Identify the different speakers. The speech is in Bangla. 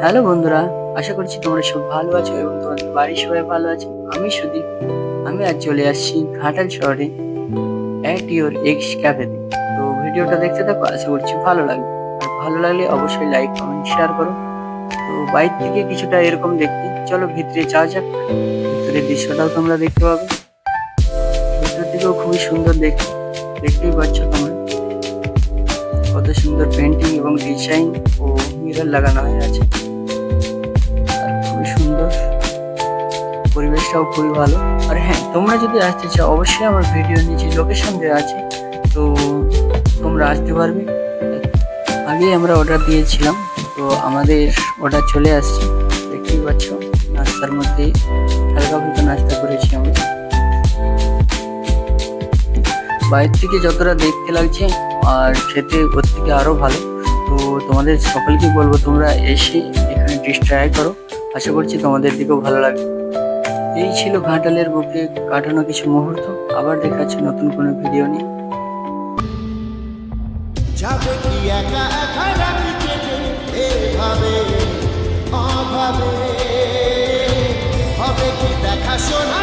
Speaker 1: হ্যালো বন্ধুরা, আশা করছি তোমরা সব ভালো আছো এবং তোমাদের বাড়ির সবাই ভালো আছে। আমি সুদীপ। আমি আজ চলে আসছি ঘাটাল শহরে অ্যাট ইওর এক্স ক্যাফেতে। তো ভিডিওটা দেখতে থাকো, আশা করছি ভালো লাগবে। আর ভালো লাগলে অবশ্যই লাইক কমেন্ট শেয়ার করো। তো বাইরে থেকে কিছুটা এরকম দেখতে, চলো ভিতরে যাওয়া যাক। ভিতরের দৃশ্যটাও তোমরা দেখতে পাবে। ভিতর থেকেও খুবই সুন্দর দেখতে, দেখতেই পাচ্ছ তোমরা কত সুন্দর পেন্টিং এবং ডিজাইন ও মিরর লাগানো হয়ে আছে। আর খুবই সুন্দর, পরিবেশটাও খুবই ভালো। আর হ্যাঁ, তোমরা যদি আসতে চাও অবশ্যই আমার ভিডিও নিচে লোকেশন দেওয়া আছে, তো তোমরা আসতে পারবে। আগেই আমরা অর্ডার দিয়েছিলাম, তো আমাদের অর্ডার চলে আসছে। দেখতেই পাচ্ছ নাস্তার মধ্যে হালকা ফুলকা নাস্তা করেছি আমরা। বাইরে থেকে যতটা দেখতে লাগছে আর খেতে ওর থেকে আরো ভালো। তো তোমাদের সকলকে বলবো তোমরা এসে এখানে ডিশ ট্রাই করো, আশা করছি তোমাদের দিকেও ভালো লাগবে। এই ছিল ঘাটালের বুকে কাটানো কিছু মুহূর্ত। আবার দেখা যাচ্ছে নতুন কোনো ভিডিও নিয়ে।
Speaker 2: যাবে কি একা একা রাখি কেটে এভাবে অভাবে, হবে কি দেখাশোনা।